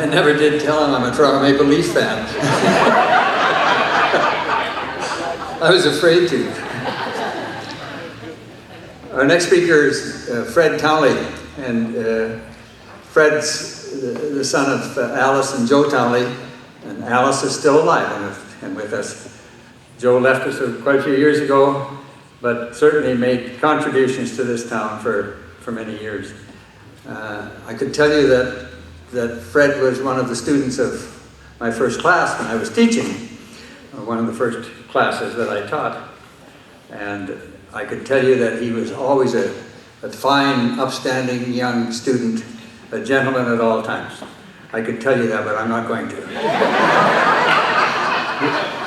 I never did tell him I'm a Toronto Maple Leaf fan. I was afraid to. Our next speaker is Fred Townley, and Fred's the son of Alice and Joe Townley, and Alice is still alive and with us. Joe left us quite a few years ago, but certainly made contributions to this town for many years. I could tell you that Fred was one of the students of my first class when I was teaching, one of the first classes that I taught. And I could tell you that he was always a fine, upstanding young student, a gentleman at all times. I could tell you that, but I'm not going to.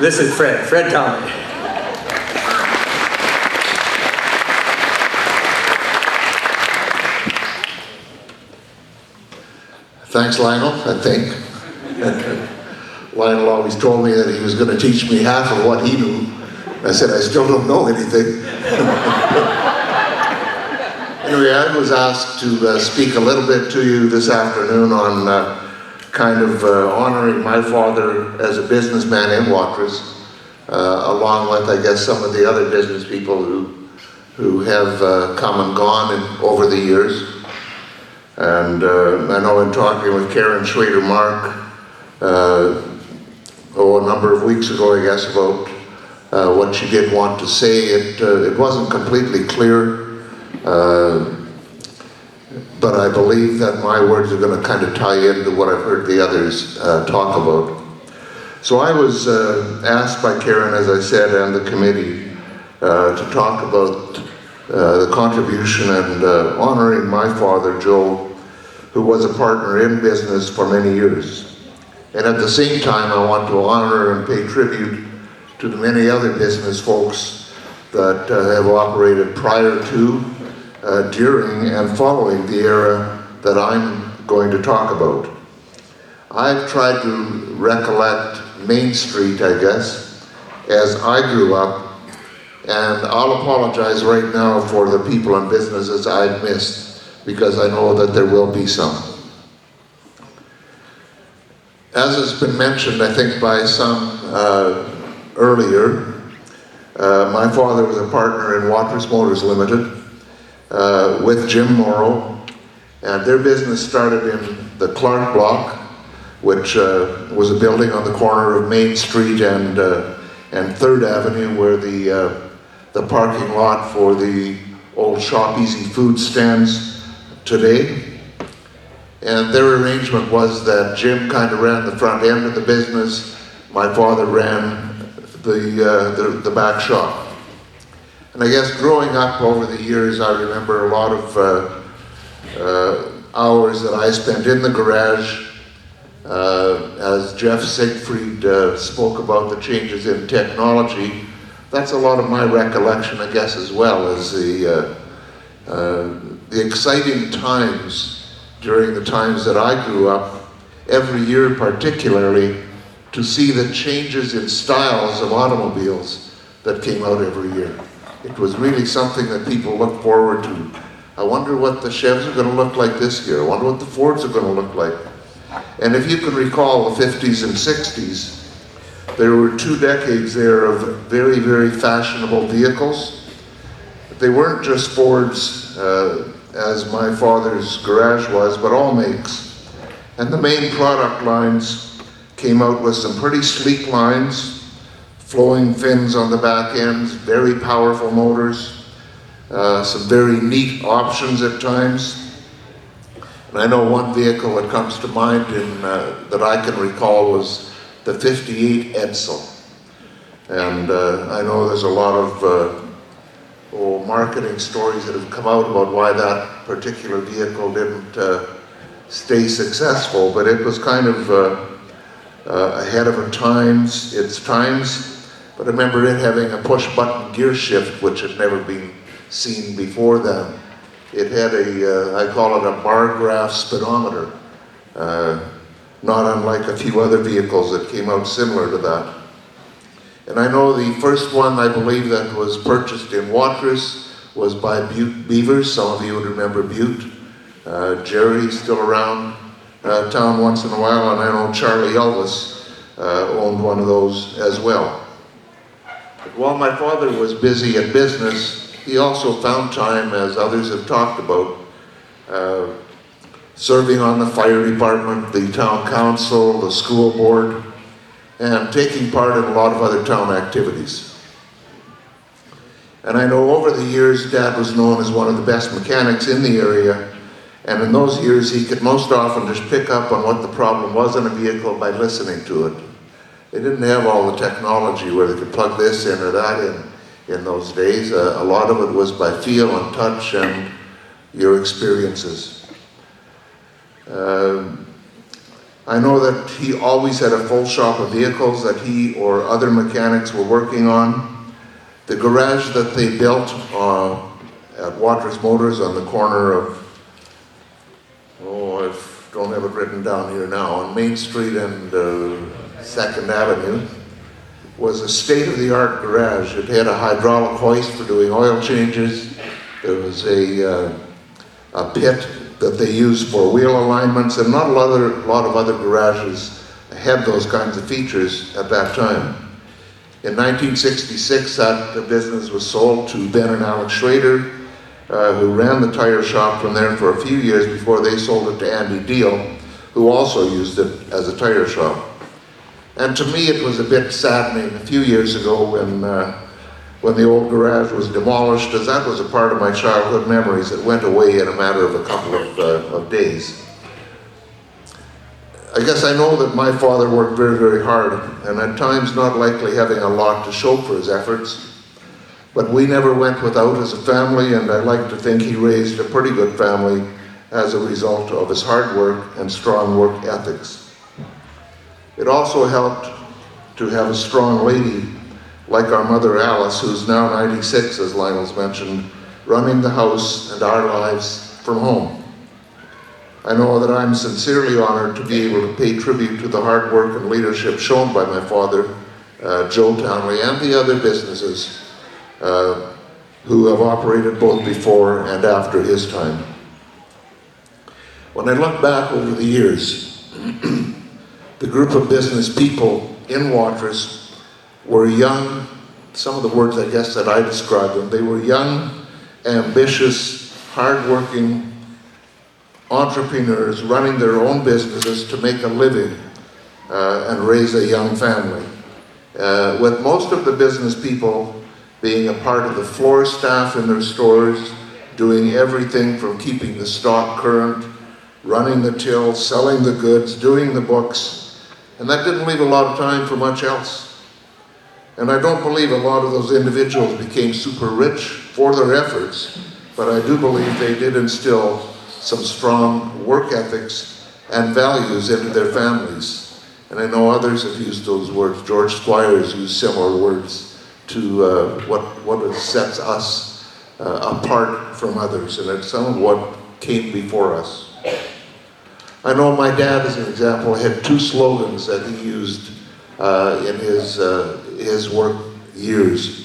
This is Fred Townley. Thanks, Lionel, I think. Lionel always told me that he was going to teach me half of what he knew. I said, I still don't know anything. Anyway, I was asked to speak a little bit to you this afternoon on honoring my father as a businessman in Watrous, along with, I guess, some of the other business people who have come and gone over the years. And I know in talking with Karen Schrader-Mark, a number of weeks ago, I guess, about what she did want to say, it wasn't completely clear, but I believe that my words are going to kind of tie into what I've heard the others talk about. So I was asked by Karen, as I said, and the committee to talk about the contribution and honoring my father, Joe, who was a partner in business for many years. And at the same time, I want to honor and pay tribute to the many other business folks that have operated prior to, during, and following the era that I'm going to talk about. I've tried to recollect Main Street, I guess, as I grew up, and I'll apologize right now for the people and businesses I've missed, because I know that there will be some. As has been mentioned, I think, by some earlier, my father was a partner in Watrous Motors Limited with Jim Morrow, and their business started in the Clark Block, which was a building on the corner of Main Street and 3rd Avenue, where the parking lot for the old Shop Easy food stands today. And their arrangement was that Jim kind of ran the front end of the business, my father ran the back shop. And I guess growing up over the years, I remember a lot of hours that I spent in the garage. As Jeff Siegfried spoke about the changes in technology, that's a lot of my recollection, I guess, as well, as the exciting times during the times that I grew up, every year particularly, to see the changes in styles of automobiles that came out every year. It was really something that people looked forward to. I wonder what the Chevs are going to look like this year. I wonder what the Fords are going to look like. And if you can recall the 50s and 60s, there were 2 decades there of very, very fashionable vehicles. They weren't just Fords, as my father's garage was, but all makes. And the main product lines came out with some pretty sleek lines, flowing fins on the back ends, very powerful motors, some very neat options at times. And I know one vehicle that comes to mind that I can recall was the 58 Edsel. And I know there's a lot of marketing stories that have come out about why that particular vehicle didn't stay successful, but it was kind of ahead of its times. But I remember it having a push-button gear shift, which had never been seen before then. It had I call it a bar graph speedometer, not unlike a few other vehicles that came out similar to that. And I know the first one, I believe, that was purchased in Watrous was by Butte Beavers. Some of you would remember Butte. Jerry's still around. town once in a while, and I know Charlie Elvis owned one of those as well. But while my father was busy in business, he also found time, as others have talked about, serving on the fire department, the town council, the school board, and taking part in a lot of other town activities. And I know over the years, Dad was known as one of the best mechanics in the area, and in those years he could most often just pick up on what the problem was in a vehicle by listening to it. They didn't have all the technology where they could plug this in or that in those days. A lot of it was by feel and touch and your experiences. I know that he always had a full shop of vehicles that he or other mechanics were working on. The garage that they built at Watrous Motors on the corner of, I don't have it written down here now, on Main Street and 2nd Avenue, was a state-of-the-art garage. It had a hydraulic hoist for doing oil changes. There was a pit that they used for wheel alignments, and not a lot of other garages had those kinds of features at that time. In 1966, that business was sold to Ben and Alex Schrader, who ran the tire shop from there for a few years before they sold it to Andy Deal, who also used it as a tire shop. And to me, it was a bit saddening a few years ago when the old garage was demolished, as that was a part of my childhood memories that went away in a matter of a couple of days. I guess I know that my father worked very, very hard, and at times not likely having a lot to show for his efforts. But we never went without as a family, and I like to think he raised a pretty good family as a result of his hard work and strong work ethics. It also helped to have a strong lady like our mother Alice, who's now 96, as Lionel's mentioned, running the house and our lives from home. I know that I'm sincerely honored to be able to pay tribute to the hard work and leadership shown by my father, Joe Townley, and the other businesses who have operated both before and after his time. When I look back over the years, the group of business people in Watrous were young, some of the words I guess that I described them, they were young, ambitious, hardworking entrepreneurs running their own businesses to make a living and raise a young family. With most of the business people being a part of the floor staff in their stores, doing everything from keeping the stock current, running the till, selling the goods, doing the books, and that didn't leave a lot of time for much else. And I don't believe a lot of those individuals became super rich for their efforts, but I do believe they did instill some strong work ethics and values into their families. And I know others have used those words. George Squires used similar words to what sets us apart from others, and it's some of what came before us. I know my dad, as an example, had two slogans that he used in his work years.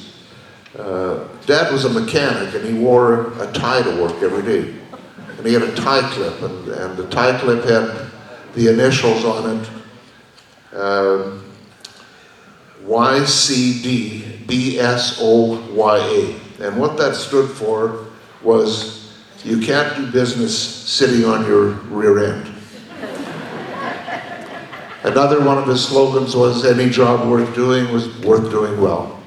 Dad was a mechanic, and he wore a tie to work every day. And he had a tie clip, and the tie clip had the initials on it, YCDBSOYA. And what that stood for was, you can't do business sitting on your rear end. Another one of his slogans was, any job worth doing was worth doing well.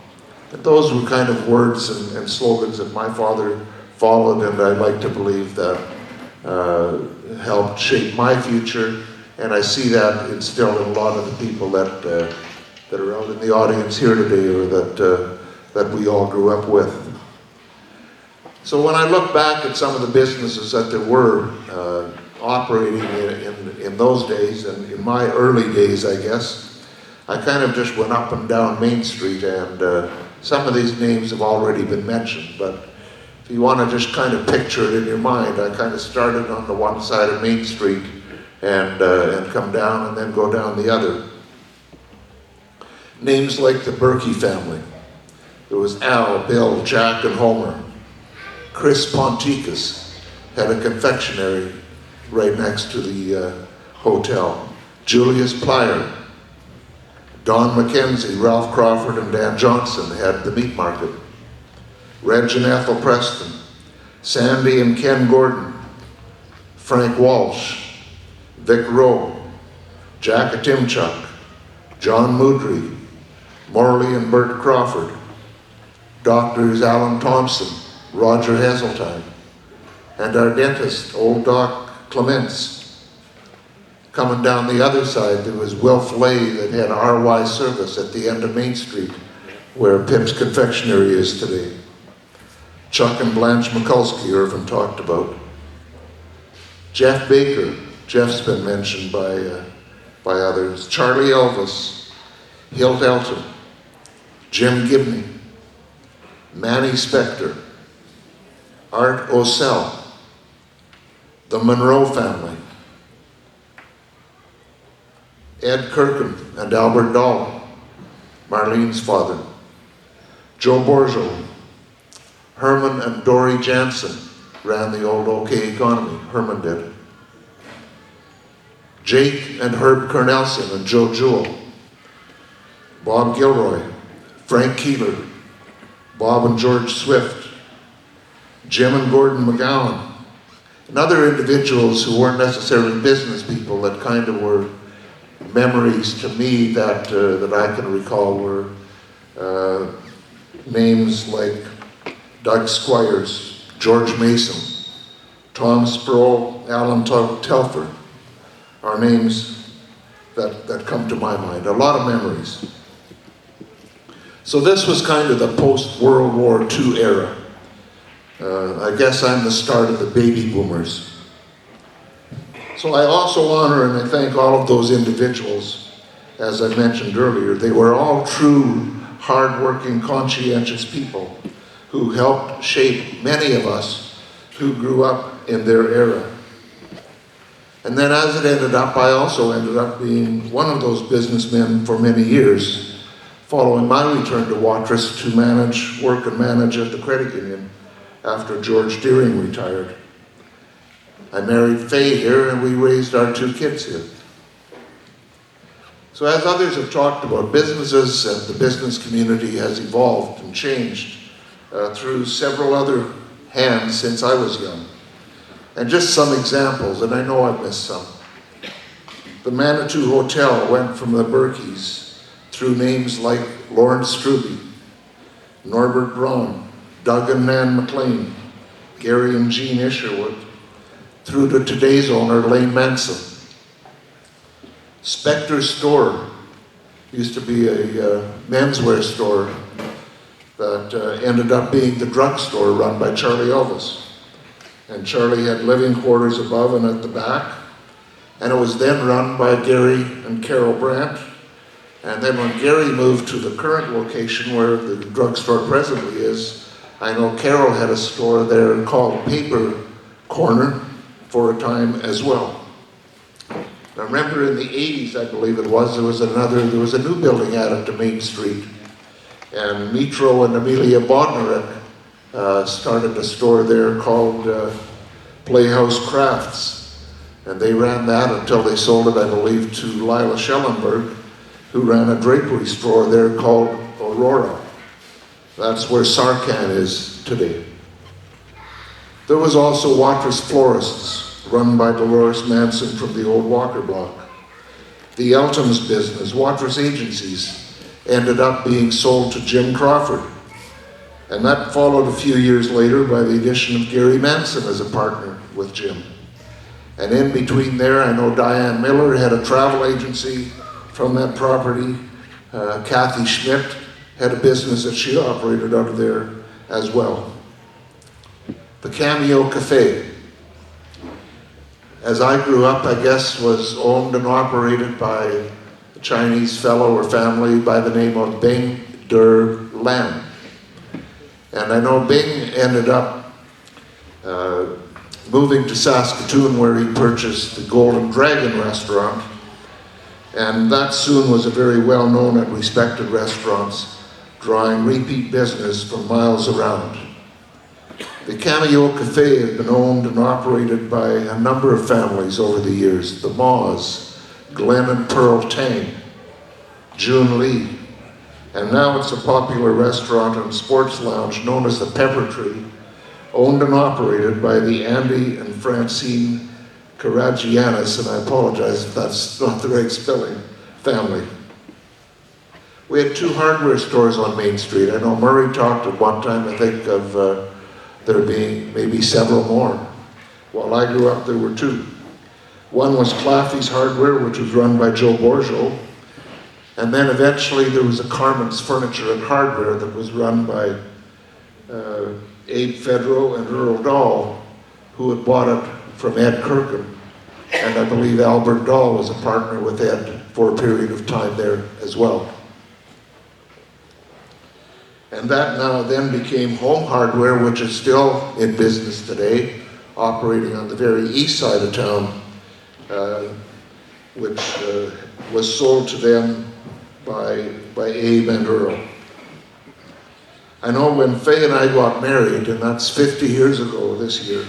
And those were kind of words and slogans that my father followed, and I'd like to believe that helped shape my future, and I see that instilled in a lot of the people that are out in the audience here today, or that we all grew up with. So when I look back at some of the businesses that there were operating in those days, and in my early days, I guess, I kind of just went up and down Main Street, and some of these names have already been mentioned, but if you want to just kind of picture it in your mind, I kind of started on the one side of Main Street and come down and then go down the other. Names like the Berkey family. There was Al, Bill, Jack, and Homer. Chris Ponticus had a confectionery right next to the Hotel, Julius Plyer, Don McKenzie, Ralph Crawford, and Dan Johnson had the meat market. Reg and Ethel Preston, Sandy and Ken Gordon, Frank Walsh, Vic Rowe, Jack Atimchuk, John Moodry, Morley and Bert Crawford, Doctors Alan Thompson, Roger Heseltine, and our dentist, old Doc Clements. Coming down the other side, there was Wilf Lay that had RY service at the end of Main Street, where Pip's Confectionery is today. Chuck and Blanche Mikulski, Irvin talked about. Jeff Baker, Jeff's been mentioned by others. Charlie Elvis, Hilt Elton, Jim Gibney, Manny Spector, Art Osell, the Monroe family, Ed Kirkham and Albert Dahl, Marlene's father, Joe Borjo, Herman and Dory Jansen ran the old OK Economy. Herman did. Jake and Herb Cornelson and Joe Jewell, Bob Gilroy, Frank Keeler, Bob and George Swift, Jim and Gordon McGowan, and other individuals who weren't necessarily business people that kind of were memories to me that I can recall were names like Doug Squires, George Mason, Tom Sproul, Alan Telfer are names that come to my mind. A lot of memories. So this was kind of the post-World War II era. I guess I'm the start of the baby boomers. So I also honor and I thank all of those individuals. As I mentioned earlier, they were all true, hard-working, conscientious people who helped shape many of us who grew up in their era. And then as it ended up, I also ended up being one of those businessmen for many years, following my return to Watrous to work and manage at the credit union after George Deering retired. I married Faye here and we raised our 2 kids here. So as others have talked about, businesses and the business community has evolved and changed through several other hands since I was young. And just some examples, and I know I've missed some. The Manitou Hotel went from the Berkeys through names like Lawrence Struby, Norbert Braun, Doug and Nan McLean, Gary and Jean Isherwood, through to today's owner, Lane Manson. Spector's Store used to be a menswear store that ended up being the drugstore run by Charlie Elvis. And Charlie had living quarters above and at the back. And it was then run by Gary and Carol Brandt. And then when Gary moved to the current location where the drugstore presently is, I know Carol had a store there called Paper Corner for a time as well. I remember in the 80s, I believe it was, there was a new building added to Main Street. And Mitro and Amelia Bodnarek started a store there called Playhouse Crafts. And they ran that until they sold it, I believe, to Lila Schellenberg, who ran a drapery store there called Aurora. That's where Sarkan is today. There was also Watrous Florists, run by Dolores Manson from the old Walker block. The Eltons business, Watrous Agencies, ended up being sold to Jim Crawford. And that followed a few years later by the addition of Gary Manson as a partner with Jim. And in between there, I know Diane Miller had a travel agency from that property. Kathy Schmidt had a business that she operated out of there as well. The Cameo Cafe, as I grew up, I guess, was owned and operated by a Chinese fellow or family by the name of Bing Der Lam. And I know Bing ended up moving to Saskatoon where he purchased the Golden Dragon restaurant. And that soon was a very well-known and respected restaurant, drawing repeat business from miles around. The Cameo Cafe has been owned and operated by a number of families over the years. The Maws, Glenn and Pearl Tang, June Lee, and now it's a popular restaurant and sports lounge known as the Pepper Tree, owned and operated by the Andy and Francine Karagianis, and I apologize if that's not the right spelling, family. We had 2 hardware stores on Main Street. I know Murray talked at one time, I think, of there being maybe several more. While I grew up, there were 2. One was Claffey's Hardware, which was run by Joe Borjo, and then eventually there was a Carmen's Furniture and Hardware that was run by Abe Fedro and Earl Dahl, who had bought it from Ed Kirkham, and I believe Albert Dahl was a partner with Ed for a period of time there as well. And that now then became Home Hardware, which is still in business today, operating on the very east side of town, which was sold to them by Abe and Earl. I know when Faye and I got married, and that's 50 years ago this year,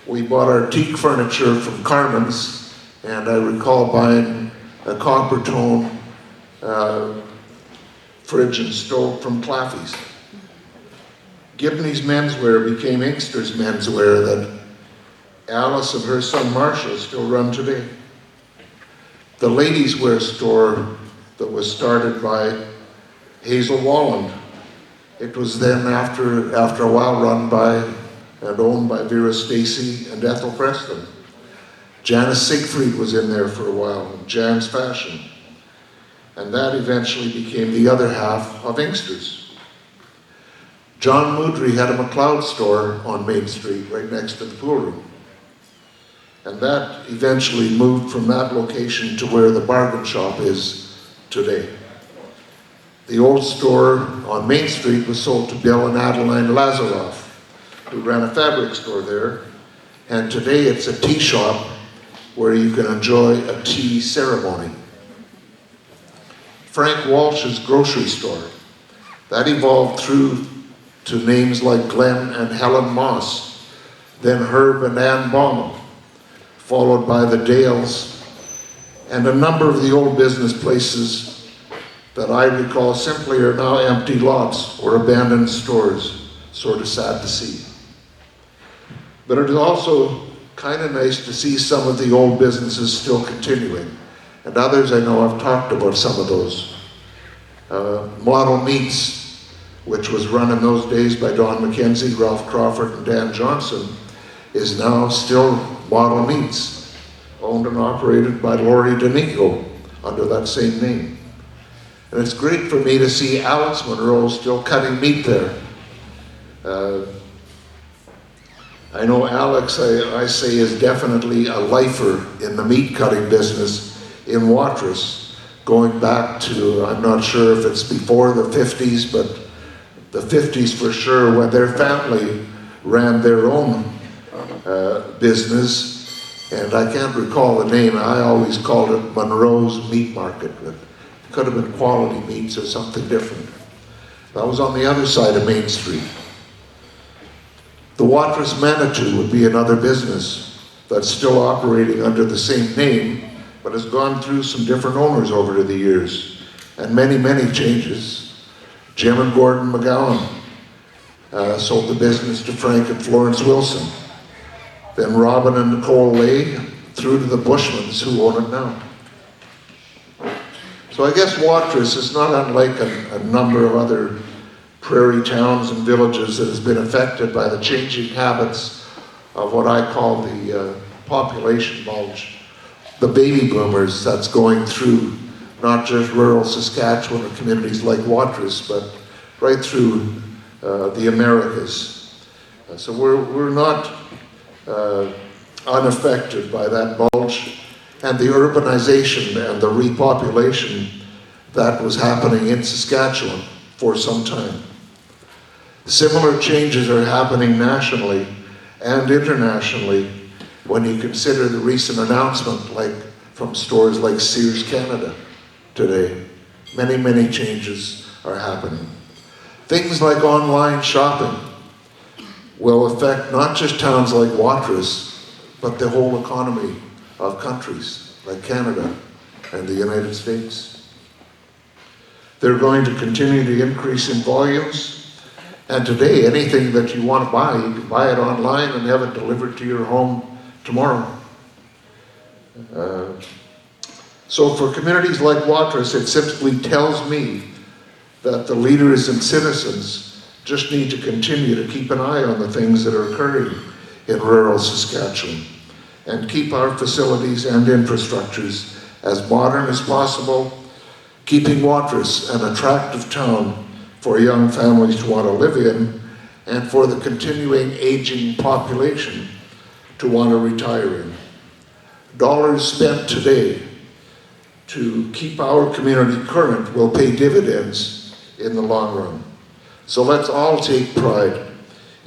we bought our teak furniture from Carmen's, and I recall buying a copper tone fridge and stove from Claffey's. Gibney's Menswear became Inkster's Menswear that Alice and her son Marshall still run today. The ladies' wear store that was started by Hazel Walland. It was then after a while run by and owned by Vera Stacy and Ethel Preston. Janice Siegfried was in there for a while, Jan's Fashion. And that eventually became the other half of Inkster's. John Moodry had a McLeod store on Main Street, right next to the pool room. And that eventually moved from that location to where the bargain shop is today. The old store on Main Street was sold to Bill and Adeline Lazaroff, who ran a fabric store there. And today it's a tea shop where you can enjoy a tea ceremony. Frank Walsh's grocery store. That evolved through to names like Glenn and Helen Moss, then Herb and Ann Baumel, followed by the Dales, and a number of the old business places that I recall simply are now empty lots or abandoned stores. Sort of sad to see. But it is also kind of nice to see some of the old businesses still continuing. And others I know I've talked about some of those. Model Meats, which was run in those days by Don McKenzie, Ralph Crawford, and Dan Johnson, is now still Model Meats, owned and operated by Lori D'Anico under that same name. And it's great for me to see Alex Monroe still cutting meat there. I know Alex, I say, is definitely a lifer in the meat cutting business in Watrous, going back to, I'm not sure if it's before the 50s, but the 50s for sure, when their family ran their own business. And I can't recall the name. I always called it Monroe's Meat Market. It could have been Quality Meats or something different. That was on the other side of Main Street. The Watrous Manitou would be another business that's still operating under the same name, but has gone through some different owners over the years, and many, many changes. Jim and Gordon McGowan sold the business to Frank and Florence Wilson. Then Robin and Nicole Lay through to the Bushmans, who own it now. So I guess Watrous is not unlike a number of other prairie towns and villages that has been affected by the changing habits of what I call the population bulge, the baby boomers that's going through not just rural Saskatchewan or communities like Watrous, but right through the Americas. So we're not unaffected by that bulge and the urbanization and the repopulation that was happening in Saskatchewan for some time. Similar changes are happening nationally and internationally when you consider the recent announcement from stores like Sears Canada today. Many, many changes are happening. Things like online shopping. will affect not just towns like Watrous, but the whole economy of countries like Canada and the United States. They're going to continue to increase in volumes, and today anything that you want to buy, you can buy it online and have it delivered to your home tomorrow. So for communities like Watrous, it simply tells me that the leaders and citizens just need to continue to keep an eye on the things that are occurring in rural Saskatchewan and keep our facilities and infrastructures as modern as possible, keeping Watrous an attractive town for young families to want to live in and for the continuing aging population to want to retire in. Dollars spent today to keep our community current will pay dividends in the long run. So let's all take pride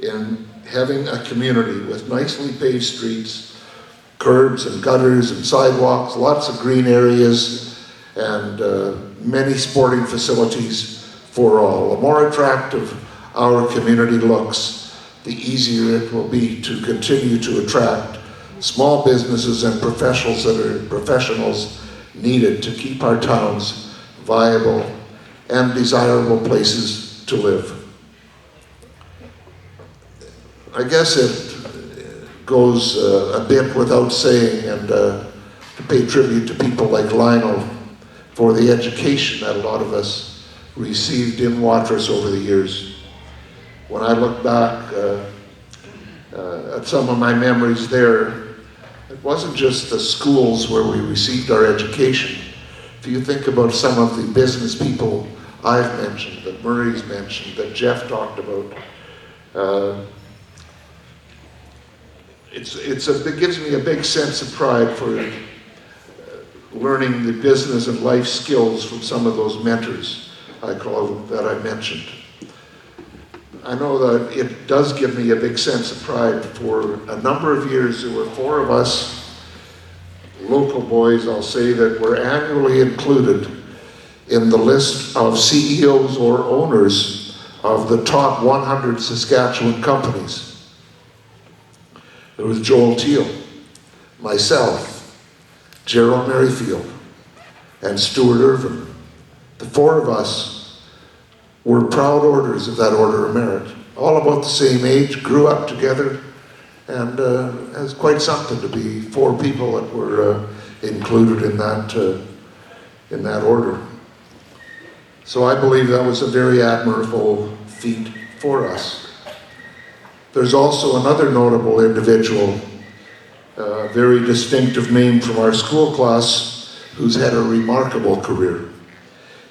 in having a community with nicely paved streets, curbs and gutters and sidewalks, lots of green areas, and many sporting facilities for all. The more attractive our community looks, the easier it will be to continue to attract small businesses and professionals needed to keep our towns viable and desirable places to live. I guess it goes a bit without saying, and to pay tribute to people like Lionel for the education that a lot of us received in Watrous over the years. When I look back at some of my memories there, it wasn't just the schools where we received our education. If you think about some of the business people I've mentioned, that Murray's mentioned, that Jeff talked about, it gives me a big sense of pride for learning the business and life skills from some of those mentors that I mentioned. I know that it does give me a big sense of pride. For a number of years, there were 4 of us, local boys, I'll say, that were annually included in the list of CEOs or owners of the top 100 Saskatchewan companies. There was Joel Teal, myself, Gerald Merrifield, and Stuart Irvin. The 4 of us were proud orders of that Order of Merit, all about the same age, grew up together, and it's quite something to be 4 people that were included in that order. So I believe that was a very admirable feat for us. There's also another notable individual, a very distinctive name from our school class, who's had a remarkable career.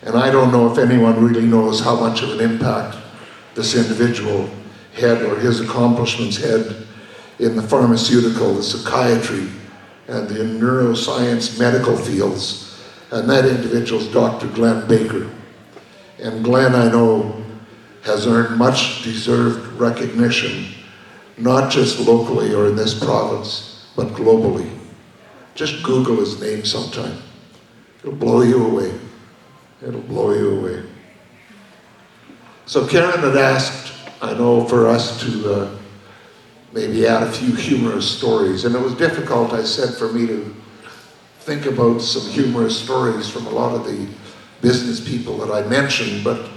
And I don't know if anyone really knows how much of an impact this individual had, or his accomplishments had, in the pharmaceutical, the psychiatry, and the neuroscience medical fields. And that individual is Dr. Glenn Baker. And Glenn, I know, has earned much deserved recognition, not just locally or in this province, but globally. Just Google his name sometime. It'll blow you away. It'll blow you away. So Karen had asked, I know, for us to maybe add a few humorous stories. And it was difficult, I said, for me to think about some humorous stories from a lot of the business people that I mentioned, but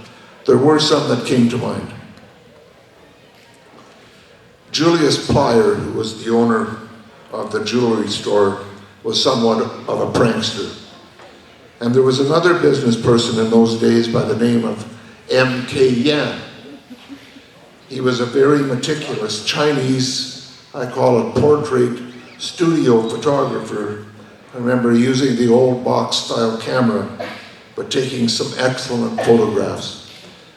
there were some that came to mind. Julius Plyer, who was the owner of the jewelry store, was somewhat of a prankster. And there was another business person in those days by the name of M.K. Yan. He was a very meticulous Chinese, I call it portrait studio photographer. I remember using the old box style camera, but taking some excellent photographs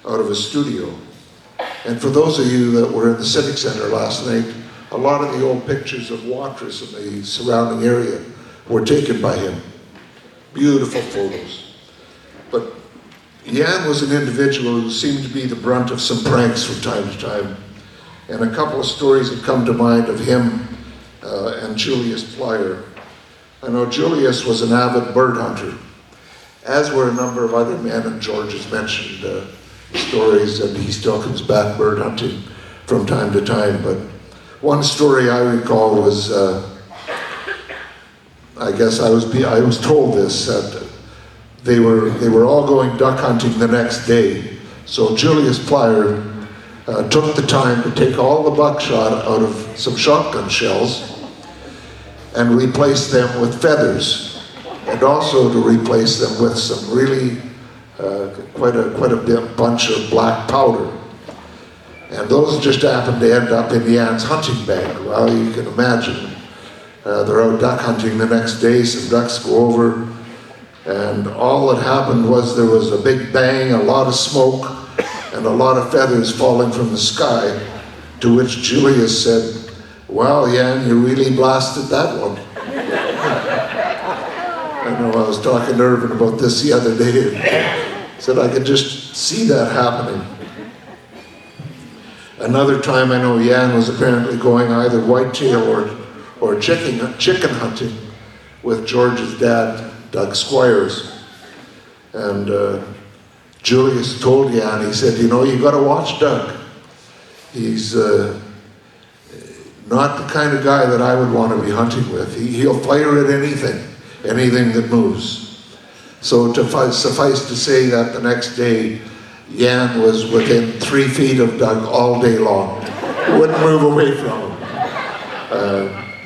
out of his studio. And for those of you that were in the Civic Center last night, a lot of the old pictures of Watrous and the surrounding area were taken by him. Beautiful photos. But Yan was an individual who seemed to be the brunt of some pranks from time to time. And a couple of stories have come to mind of him and Julius Plyer. I know Julius was an avid bird hunter, as were a number of other men, and George has mentioned stories, and he still comes back bird hunting from time to time. But one story I recall was, I guess I was told this, that they were all going duck hunting the next day. So Julius Plyer took the time to take all the buckshot out of some shotgun shells and replace them with feathers, and also to replace them with some really quite a big bunch of black powder. And those just happened to end up in Jan's hunting bag. Well, you can imagine, they're out duck hunting the next day, some ducks go over, and all that happened was there was a big bang, a lot of smoke, and a lot of feathers falling from the sky, to which Julius said, "Well, Jan, you really blasted that one." I know I was talking to Irvin about this the other day, and said I could just see that happening. Another time I know Jan was apparently going either whitetail or chicken hunting with George's dad, Doug Squires. And Julius told Jan, he said, "You know, you got to watch Doug. He's not the kind of guy that I would want to be hunting with. He'll fire at anything that moves." So suffice to say that the next day, Jan was within 3 feet of Doug all day long. Wouldn't move away from him.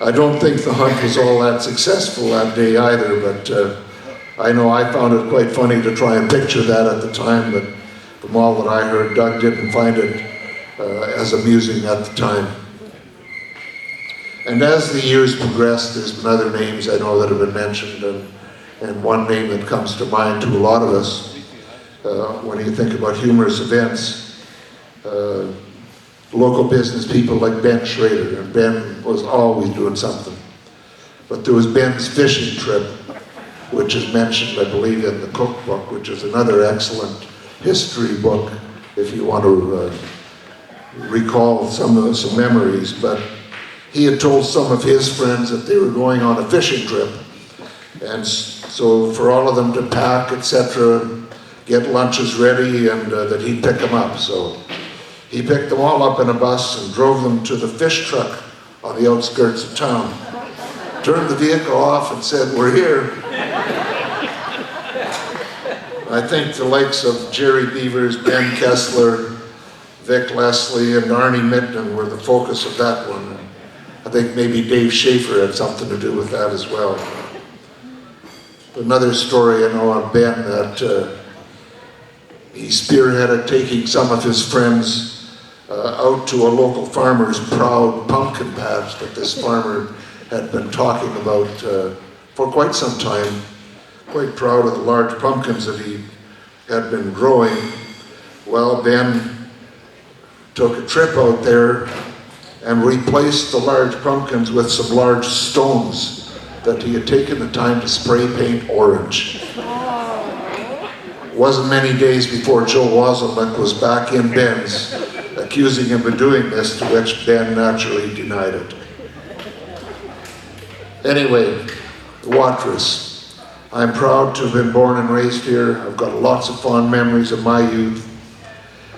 I don't think the hunt was all that successful that day either, but I know I found it quite funny to try and picture that at the time, but from all that I heard, Doug didn't find it as amusing at the time. And as the years progressed, there's been other names I know that have been mentioned, and one name that comes to mind to a lot of us when you think about humorous events, local business people like Ben Schrader, and Ben was always doing something. But there was Ben's fishing trip, which is mentioned, I believe, in the cookbook, which is another excellent history book if you want to recall some memories. But he had told some of his friends that they were going on a fishing trip, and so for all of them to pack, etc., get lunches ready, and that he'd pick them up. So he picked them all up in a bus and drove them to the fish truck on the outskirts of town, turned the vehicle off and said, "We're here." I think the likes of Jerry Beavers, Ben Kessler, Vic Leslie, and Arnie Mitton were the focus of that one. I think maybe Dave Schaefer had something to do with that as well. Another story I know of Ben, that he spearheaded taking some of his friends out to a local farmer's proud pumpkin patch that this farmer had been talking about for quite some time. Quite proud of the large pumpkins that he had been growing. Well, Ben took a trip out there and replaced the large pumpkins with some large stones that he had taken the time to spray paint orange. Wasn't many days before Joe Wazelnick was back in Ben's, accusing him of doing this, to which Ben naturally denied it. Anyway, Watrous. I'm proud to have been born and raised here. I've got lots of fond memories of my youth,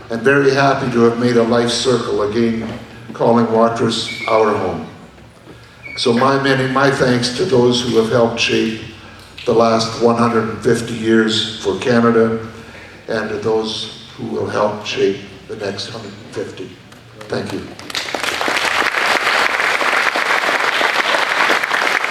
and very happy to have made a life circle again, calling Watrous our home. So my thanks to those who have helped shape the last 150 years for Canada, and to those who will help shape the next 150. Thank you.